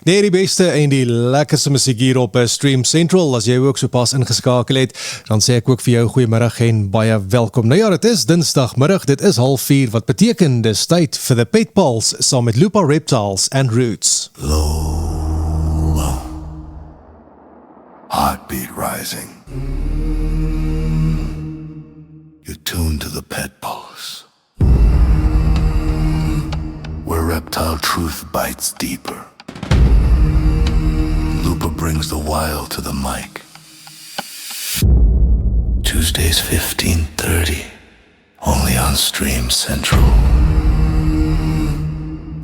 Nee, die beste en die lekkerste musiek hier op Stream Central. As jy ook so pas ingeskakel het, dan sê ek ook vir jou goeiemiddag en baie welkom. Nou ja, dit is Dinsdagmiddag, dit is 3:30, wat beteken dis tyd vir the Pet Pulse saam met Lupa Reptiles and Roots. Low, heartbeat rising. You're tuned to the Pet Pulse, where reptile truth bites deeper. Lupa brings the wild to the mic. Tuesdays 15:30, only on Stream Central.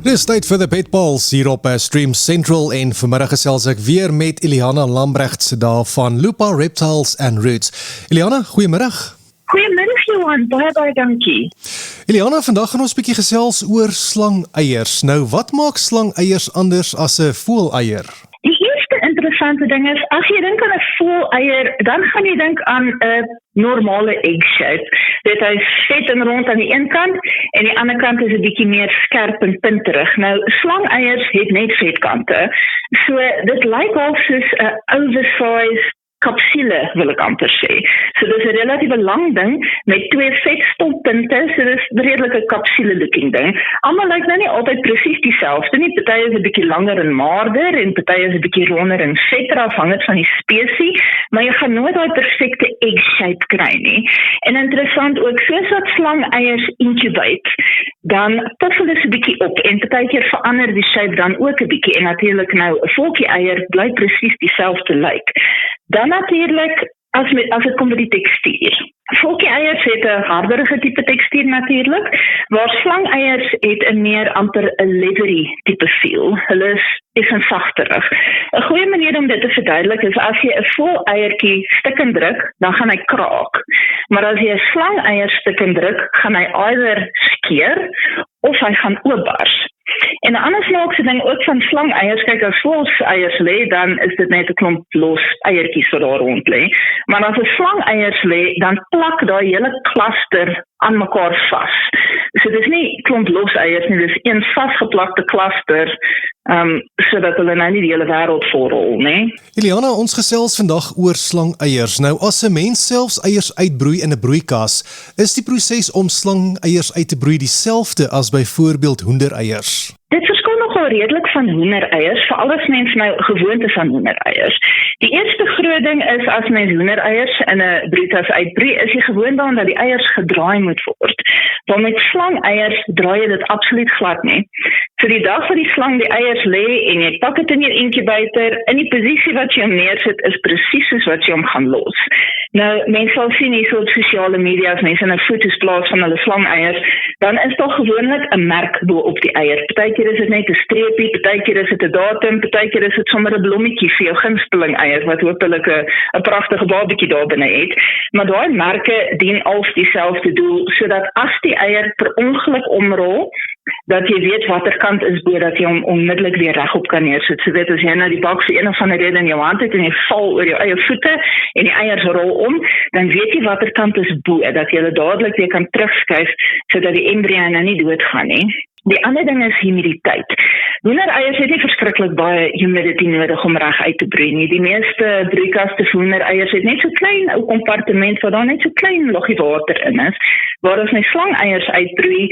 Dis tyd vir the Pet Pulse hier op Stream Central en vanmiddag gesels ek weer met Eliana Lambrechts daar van Lupa Reptiles and Roots. Eliana, goeiemiddag. Goeiemiddag Johan, baie dankie. Eliana, vandag gaan ons 'n bietjie gesels oor slangeiers. Nou, wat maak slangeiers anders as 'n voëleier? Die eerste interessante ding is, as jy dink aan 'n voëleier, dan gaan jy dink aan 'n normale egg shape. Dit is vet en rond aan die een kant en die ander kant is 'n bietjie meer skerp en punterig. Nou, slangeiers het net vetkante. So dit lyk al soos 'n oversized kapsule, wil ek amper sê. So dis 'n relatief lang ding met twee vetstolpunte, so dis 'n redelike kapsule-looking ding. Almal lyk nou nie altyd presies dieselfde nie. Party is 'n bietjie langer en maarder en party is 'n bietjie ronder en vetter, afhangend van die spesies, maar jy gaan nooit daai perfekte egg shape kry nie. En interessant ook, soos wat slangeiers incubate, dan puffel dit 'n bietjie op en partykeer verander die shape dan ook 'n bietjie en natuurlik nou 'n voeltjie eier bly presies dieselfde lyk. Dan natuurlik, as dit kom by die tekstuur. Voeltjie eiers het 'n harderige tipe tekstuur natuurlik, waar slangeiers het 'n meer amper 'n leathery tipe feel. Hulle is sagterig. 'n Goeie manier om dit te verduidelik is, as jy 'n voëleiertjie stikkend druk, dan gaan hy kraak. Maar as jy 'n slangeier stikkend druk, gaan hy either skeer of hy gaan oopbars. En 'n ander snaakse ding ook van slangeiers, kyk, as voëleiers lê, dan is dit net 'n klomp los eiertjies wat daar rond lê. Maar as 'n slangeiers lê, dan plak daai hele kluster aan mekaar vas. So dis nie klomp los eiers nie, dis een vasgeplakte kluster, sodat hulle nou nie die hele wêreld volrol, nee. Eliana, ons gesels vandag oor slangeiers. Nou, as 'n mens selfs eiers uitbroei in 'n broeikas, is die proses om slangeiers uit te broei dieselfde as byvoorbeeld hoendereiers? Dit verskil nogal redelik van hoendereiers, veral as mens nou gewoond is aan hoendereiers. Die eerste groot ding is, as mens hoendereiers in 'n broeikas uitbroei, is jy gewoond daaraan dat die eiers gedraai moet word. Maar met slangeiers draai jy dit absoluut glad nie. So die dag wat die slang die eiers lê en jy pak dit in jou incubator, in die posisie wat jy hom neersit, is presies soos wat jy hom gaan los. Nou, mense sal sien hier so op sosiale media, as mense 'n foto's plaas van hulle slangeiers, dan is daar gewoonlik 'n merk bo op die eier. Partykeer is dit net 'n streepie, partykeer is dit 'n datum, partykeer is dit sommer 'n blommetjie vir jou gunsteling eier, wat hopelik 'n pragtige babatjie daar binne het. Maar daai merke dien als dieselfde doel, sodat as die eier per ongeluk omrol, dat jy weet watter kant is bo, dat jy hom onmiddellik weer regop kan neersit. So weet, as jy nou die bak vir een of ander rede in jou hand het en jy val oor jou eie voete en die eiers rol om, dan weet jy watter kant is bo, dat jy hulle dadelik weer kan terugskuif sodat die embryo nou nie doodgaan nie. Die ander ding is humiditeit. Hoendereiers het nie verskriklik baie humidity nodig om reg uit te broei nie. Die meeste broeikaste vir hoendereiers het net so klein ou kompartement waar daar net so klein loggie water in is, waar as my slangeiers uitbroei,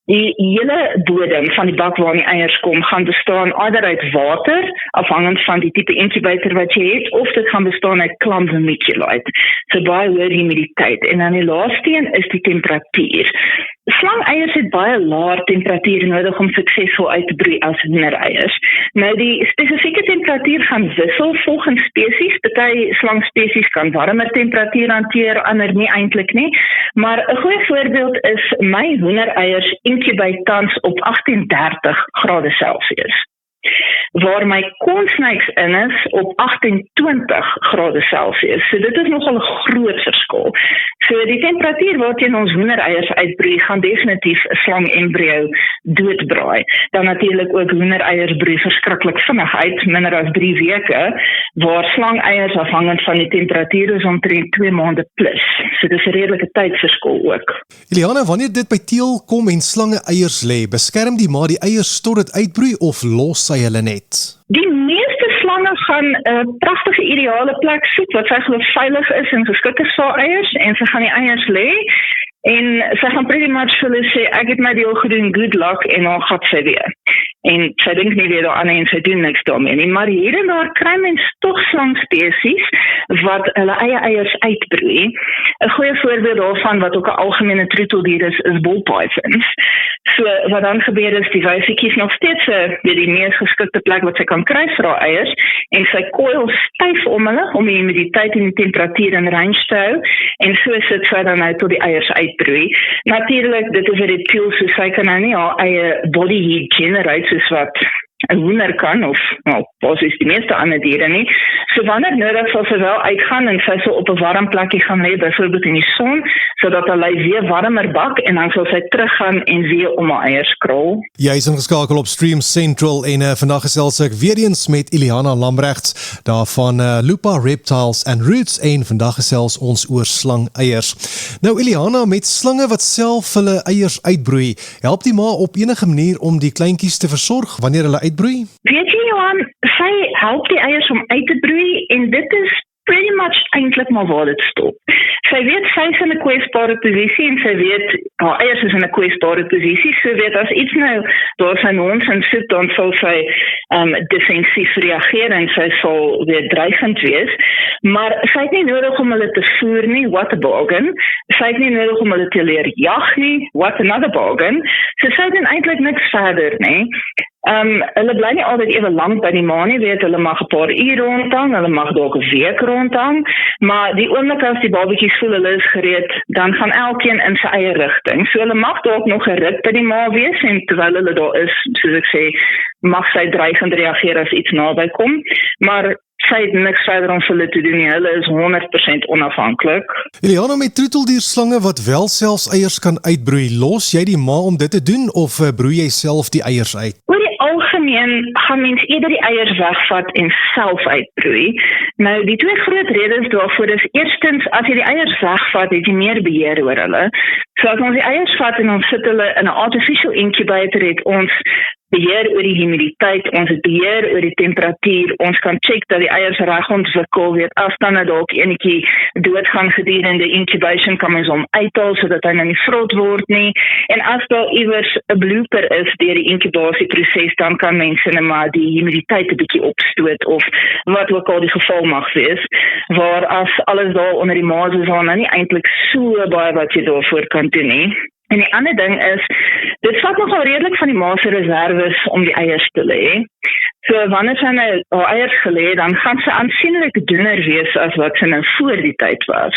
die hele bodem van die bak waar die eiers kom, gaan bestaan either uit water, afhangend van die tipe incubator wat jy het, of dit gaan bestaan uit klam vermiculite. So baie hoë humiditeit. En dan die laaste een is die temperatuur. Slangeiers het baie laer temperatuur nodig om suksesvol uit te broei as hoendereiers. Nou die spesifieke temperatuur gaan wissel volgens spesies. Party slangspesies kan warmer temperatuur hanteer, ander nie eintlik nie. Maar 'n goeie voorbeeld is my hoendereiers incubate tans op 38 grade Celsius. Waar my cornsnakes in is op 28 grade Celsius. So dit is nogal 'n groot verskil. So die temperatuur waarteen ons hoendereiers uitbroei gaan definitief 'n slang embryo doodbraai. Dan natuurlik ook hoendereiers broei verskriklik vinnig uit, minder as 3 weke, waar slangeiers afhangend van die temperatuur is omtrent 2 maande plus. So dis 'n redelike tydverskil ook. Eliana, wanneer dit by teel kom en slange eiers lê, beskerm die ma die eiers tot dit uitbroei of los sy hulle net? Die meeste slange gaan 'n pragtige ideale plek soek wat sy glo veilig is en geskik is vir eiers en sy gaan die eiers lê en sy gaan pretty much vir hulle sê ek het my deel gedoen, good luck en dan gaan sy weer. En sy dink nie weer daaraan en sy doen niks daarmee nie, maar hier en daar kry mens tog slangspesies wat hulle eie eiers uitbroei. 'n Goeie voorbeeld daarvan wat ook 'n algemene troeteldier is ball pythons. So wat dan gebeur is die wyfie kies nog steeds die mees geskikte plek wat sy kan kry vir haar eiers en sy koil styf om hulle om die humiditeit en die temperatuur in range te hou en so sit sy dan nou tot die eiers uitbroei. Natuurlik, dit is 'n reptiel, so sy kan nou nie haar eie body heat generate soos wat 'n hoender kan of basies die meeste ander diere nie. So wanneer nodig sal sy wel uitgaan en sy sal op 'n warm plekkie gaan lê, byvoorbeeld in die son, sodat hulle weer warmer bak en dan sal sy teruggaan en weer om haar eiers krol. Jy is ingeskakel op Stream Central en vandag gesels ek weer eens met Eliana Lambrechts daarvan Lupa Reptiles and Roots en vandag gesels ons oor slangeiers. Nou Eliana, met slange wat self hulle eiers uitbroei, help die ma op enige manier om die kleintjies te versorg wanneer hulle uitbroei? Weet jy Johan, sy help die eiers om uit te broei en dit is pretty much eintlik maar waar dit stop. Sy weet sy is in 'n kwesbare posisie en sy weet haar eiers is in 'n kwesbare posisie, so weet as iets nou daar sy ons en soet, dan sal sy defensief reageer en sy sal weer dreigend wees, maar sy het nie nodig om hulle te voer nie, what a bargain. Sy het nie nodig om hulle te leer jag nie, what another bargain. So sy doen eintlik niks verder nie. Hulle bly nie altyd ewe lank by die ma nie, weet hulle mag 'n paar uur rondhang, hulle mag dalk 'n week rondhang, maar die oomblik as die babatjies voel hulle is gereed, dan gaan elkeen in sy eie rigting. So hulle mag dalk nog 'n rit by die ma wees en terwyl hulle daar is, soos ek sê, mag sy dreigend reageer as iets naby kom, maar sy het niks verder om vir hulle te doen nie. Hulle is 100% onafhanklik. Eliana, met troeteldierslange wat wel selfs eiers kan uitbroei, los jy die ma om dit te doen of broei jy self die eiers uit? Oor die algemeen gaan mens eerder die eiers wegvat en self uitbroei. Nou, die twee groot redes daarvoor is eerstens, as jy die eiers wegvat, het jy meer beheer oor hulle. So as ons die eiers vat en ons sit hulle in 'n artificial incubator, het ons beheer oor die humiditeit, ons het beheer oor die temperatuur, ons kan check dat die eiers reg ontwikkel, weet as dan nou dalk enetjie doodgaan gedurende incubation, kan mens hom uithaal sodat hy nou nie vrot word nie, en as daar iewers 'n blooper is deur die inkubasieproses, dan kan mense net maar die humiditeit 'n bietjie opstoot of wat ook al die geval mag wees, waar as alles daar onder die maas is, dan nou nie eintlik so baie wat jy daarvoor kan doen nie. En die ander ding is, dit vat nogal redelik van die ma se reserves om die eiers te lê. So wanneer sy nou haar eiers gelê, dan gaan sy aansienlik dunner wees as wat sy nou voor die tyd was.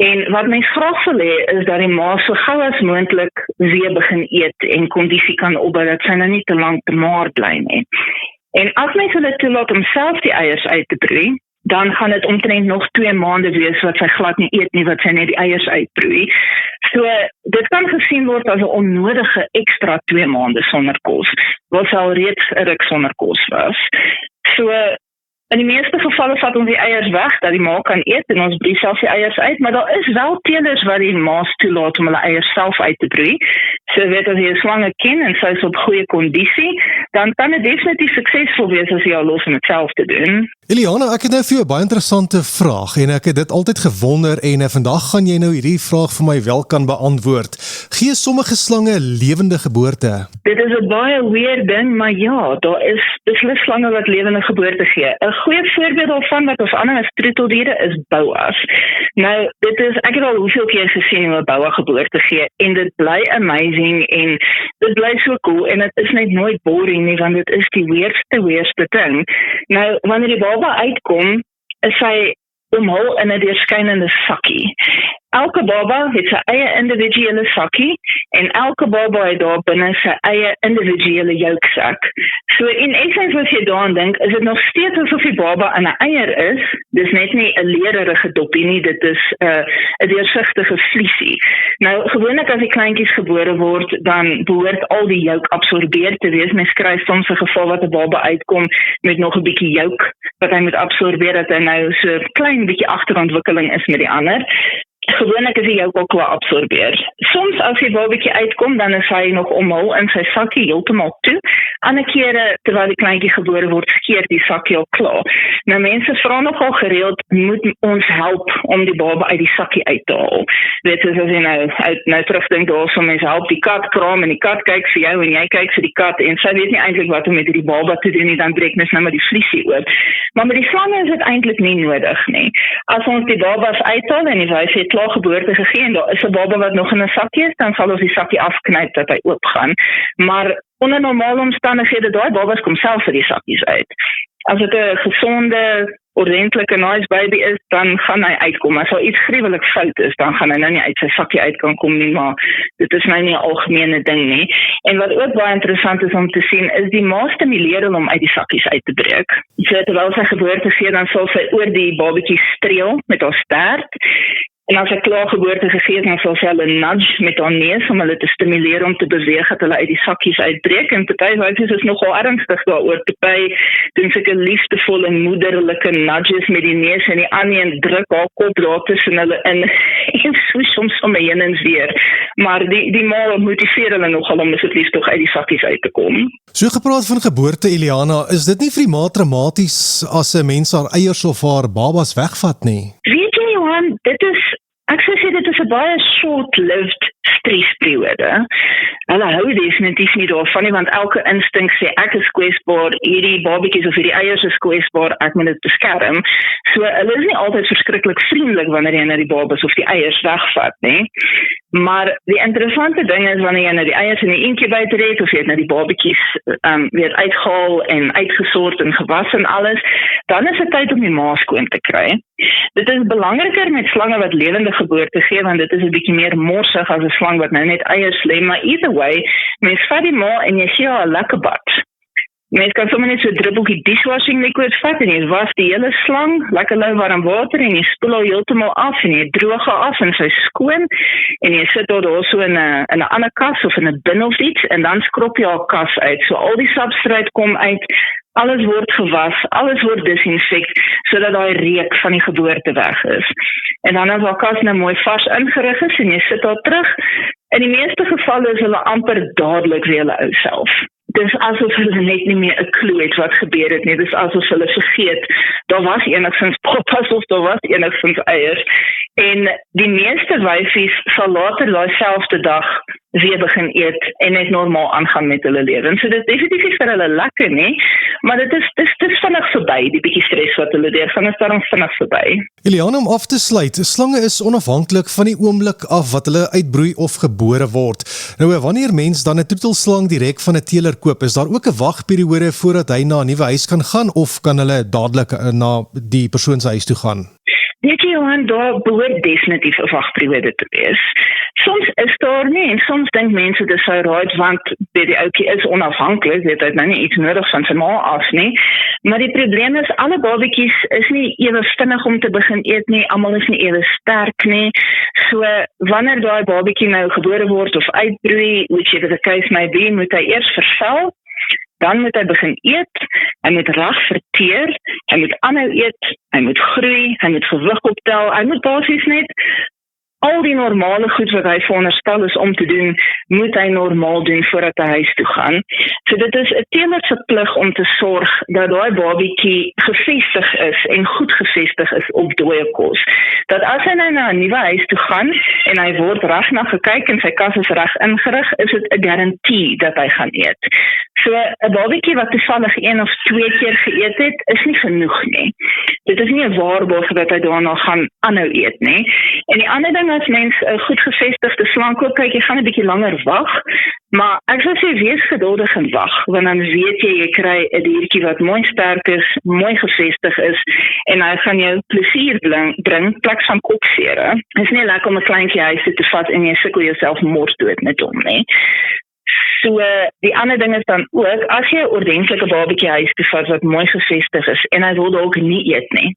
En wat mens graag wil hê, is dat die ma so gou as moontlik weer begin eet en kondisie kan opbou, dat sy nou nie te lank te maar bly nie. En as mens hulle toelaat om self die eiers uit te broei, dan gaan dit omtrent nog 2 maande wees wat sy glad nie eet nie, wat sy net die eiers uitbroei. So, dit kan gesien word as 'n onnodige ekstra 2 maande sonder kos, wat sy al reeds 'n ruk sonder kos was. So, in die meeste gevalle vat ons die eiers weg, dat die ma kan eet en ons broei self die eiers uit, maar daar is wel teelers wat die ma's toelaat om hulle eiers self uit te broei. So weet as jy 'n slange ken en sy is op goeie kondisie, dan kan dit definitief suksesvol wees as jy al los om dit self te doen. Eliana, ek het nou vir jou 'n baie interessante vraag en ek het dit altyd gewonder en vandag gaan jy nou hierdie vraag vir my wel kan beantwoord. Gee sommige slange lewende geboorte? Dit is 'n baie weird ding, maar ja, daar is beslis slange wat lewende geboorte gee. 'n Goeie voorbeeld daarvan wat ons ander as troeteldiere is boas. Nou, dit is, ek het al hoeveel keer gesien hoe 'n boa geboorte gee en dit bly amazing en dit bly so cool en dit is net nooit boring nie, want dit is die weerste ding. Nou, wanneer die baba uitkom, is hy omhul in 'n deurskynende sakkie. Elke baba het sy eie individuele sakkie en elke baba het daar binne sy eie individuele jeuksak. So in essence as jy daaraan dink, is dit nog steeds asof die baba in 'n eier is. Dis net nie 'n lerige doppie nie, dit is 'n deursigtige vliesie. Nou gewoonlik as die kleintjies gebore word, dan behoort al die jeuk absorbeer te wees. Mens kry soms 'n geval wat 'n baba uitkom met nog 'n bietjie jeuk wat hy moet absorbeer, dat hy nou so 'n klein bietjie agterontwikkeling is met die ander. Gewoonlik is hy jou ook wel absorbeer. Soms as die babatjie uitkom, dan is hy nog omhul in sy sakkie heeltemal toe. Ander kere, terwyl die kleintjie gebore word, skeer die sakkie al klaar. Nou mense vra nogal gereeld, moet ons help om die baba uit die sakkie uit te haal. Weet soos as jy nou terugdink daarso, mense help die kat kraam en die kat kyk vir jou en jy kyk vir die kat en sy weet nie eintlik wat om met die baba te doen nie, dan breek mens nou maar die vliesie oop. Maar met die slange is dit eintlik nie nodig nie. As ons die babas uithaal en die wyf het klaar geboorte gegee en daar is 'n baba wat nog in 'n sakkie is, dan sal ons die sakkie afknyp dat hy oopgaan. Maar onder normale omstandighede, daai babas kom self vir die sakkies uit. As dit 'n gesonde, ordentlike nice baby is, dan gaan hy uitkom. As daar iets gruwelik fout is, dan gaan hy nou nie uit sy sakkie uit kan kom nie, maar dit is nou nie 'n algemene ding nie. En wat ook baie interessant is om te sien, is die ma stimuleer hom om uit die sakkies uit te breek. So terwyl sy geboorte gee, dan sal sy oor die babatjie streel met haar stert. En as hy klaar geboorte gegee het, dan sal sy hulle nudge met haar neus om hulle te stimuleer om te beweeg dat hulle uit die sakkies uitbreek. En party wyfies is nogal ernstig daaroor. Party doen sulke liefdevolle moederlike nudges met die neus en die ander een druk haar kop daar tussen hulle in en swoosh hom sommer heen en weer. Maar die ma motiveer hulle nogal om asseblief tog uit die sakkies uit te kom. So gepraat van geboorte, Eliana, is dit nie vir die ma traumaties as 'n mens haar eiers of haar babas wegvat nie? Weet jy, Johan, ek sou sê dit is 'n baie short-lived stresperiode. Hulle hou definitief nie daarvan nie, want elke instink sê ek is kwesbaar, hierdie babatjies of hierdie eiers is kwesbaar, ek moet dit beskerm. So hulle is nie altyd verskriklik vriendelik wanneer jy na die babas of die eiers wegvat nie. Maar die interessante ding is wanneer jy nou die eiers in die incubator het of jy het nou die babatjies weer uitgehaal en uitgesort en gewas en alles, dan is dit tyd om die ma skoon te kry. Dit is belangriker met slange wat lewende geboorte gee, want dit is 'n bietjie meer morsig as 'n slang wat nou net eiers lê, maar either way, mens vat die ma en jy gee haar 'n lekker bad. Mens kan sommer net so 'n druppeltjie dishwashing liquid vat en jy was die hele slang, lekker lou warm water en jy spoel haar heeltemal af en jy droog haar af en sy skoon en jy sit haar daar so in 'n ander kas of in 'n bin of iets en dan skrob jy haar kas uit. So al die substrate kom uit, alles word gewas, alles word disinfek sodat daai reuk van die geboorte weg is. En dan as haar kas nou mooi vars ingerig is en jy sit haar terug, in die meeste gevalle is hulle amper dadelik weer hulle ou self. Dis asof hulle net nie meer 'n klou het wat gebeur het nie. Dis asof hulle vergeet, daar was enigstens papas of daar was enigstens eiers. En die meeste wyfies sal later daai selfde dag weer begin eet en net normaal aangaan met hulle lewe. So dit is definitief nie vir hulle lekker nie, maar dit is vinnig verby, die bietjie stres wat hulle deurgaan is daarom vinnig verby. Eliana, om af te sluit, slange is onafhanklik van die oomblik af wat hulle uitbroei of gebore word. Nou, wanneer mens dan 'n troetelslang direk van 'n teeler koop, is daar ook 'n wagperiode voordat hy na 'n nuwe huis kan gaan of kan hulle dadelik na die persoon se huis toe gaan? Weet jy, Johan, daar behoort definitief 'n wagperiode te wees. Soms is daar nie en soms dink mense dis sou right want die ouetjie is onafhanklik, dit het nou nie iets nodig van sy ma af nie. Maar die probleem is alle babatjies is nie ewe vinnig om te begin eet nie, almal is nie ewe sterk nie. So wanneer daai babatjie nou gebore word of uitbroei, whichever the case may be, moet hy eers vervel. Dan moet hy begin eet, hy moet reg verteer, hy moet aanhou eet, hy moet groei, hy moet gewig optel, hy moet basies net al die normale goed wat hy veronderstel is om te doen, moet hy normaal doen voordat hy huis toe gaan. So dit is 'n teeler se plig om te sorg dat daai babatjie gevestig is en goed gevestig is op dooie kos. Dat as hy nou na 'n nuwe huis toe gaan en hy word reg na gekyk en sy kas is reg ingerig, is dit 'n garantie dat hy gaan eet. So 'n babatjie wat toevallig 1 of 2 keer geëet het, is nie genoeg nie. Dit is nie 'n waarborg dat hy daarna gaan aanhou eet nie. En die ander ding as mens 'n goed gevestigde slang koop, kyk jy gaan 'n bietjie langer wag, maar ek sou sê wees geduldig en wag, want dan weet jy kry 'n diertjie wat mooi sterk is, mooi gevestig is en hy gaan jou plesier bring plek van kopseer. Dit is nie lekker om 'n kleintjie huis toe te vat en jy sukkel jouself mors dood met hom nie. So die ander ding is dan ook, as jy 'n ordentlike babatjie huis toe vat wat mooi gevestig is en hy wil dalk nie eet nie,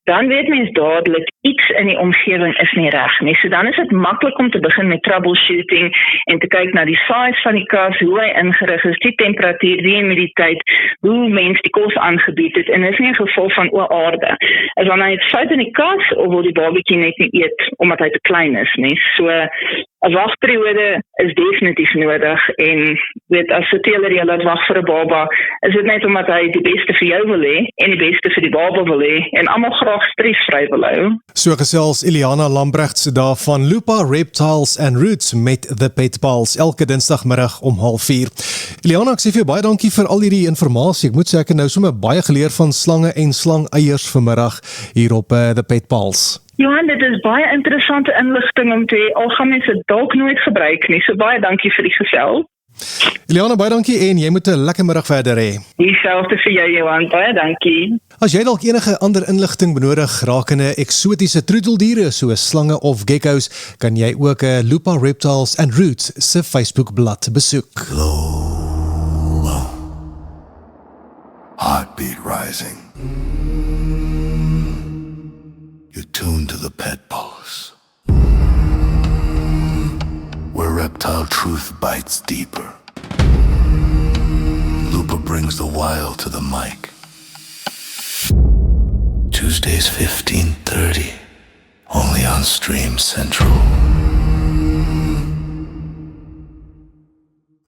dan weet mens dadelik iets in die omgewing is nie reg nie. So dan is dit maklik om te begin met troubleshooting en te kyk na die size van die kas, hoe hy ingerig is, die temperatuur, die humiditeit, hoe mens die kos aangebied het, en is nie 'n geval van aarde. As wanneer hy het fout in die kas, of wil die babatjie net nie eet omdat hy te klein is nie. So 'n wagperiode is definitief nodig, en weet, as 'n teeler jy laat wag vir 'n baba, is dit net omdat hy die beste vir jou wil hê en die beste vir die baba wil hê en almal graag stresvry wil hou. So gesels Iliana Lambrechts daar van Lupa Reptiles and Roots met The Pet Pals elke dinsdagmiddag om 04:30. Iliana, ek sê vir jou baie dankie vir al hierdie inligting. Ek moet sê ek het nou sommer baie geleer van slange en slangeiers vanmiddag hier op The Pet Pals. Johan, dit is baie interessante inligting om te hê, al gaan mense dit dalk nooit gebruik nie, so baie dankie vir die gesels. Iliana, baie dankie en jy moet 'n lekker middag verder hê. Dieselfde vir jou, Johan, baie dankie. As jy dalk enige ander inligting benodig rakende eksotiese troeteldiere soos slange of geckos, kan jy ook 'n Lupa Reptiles and Roots se Facebookblad besoek. Low. Heartbeat rising. You're tuned to the Pet Pulse, where reptile truth bites deeper. Lupa brings the wild to the mic. Tuesdays 15:30, only on Stream Central.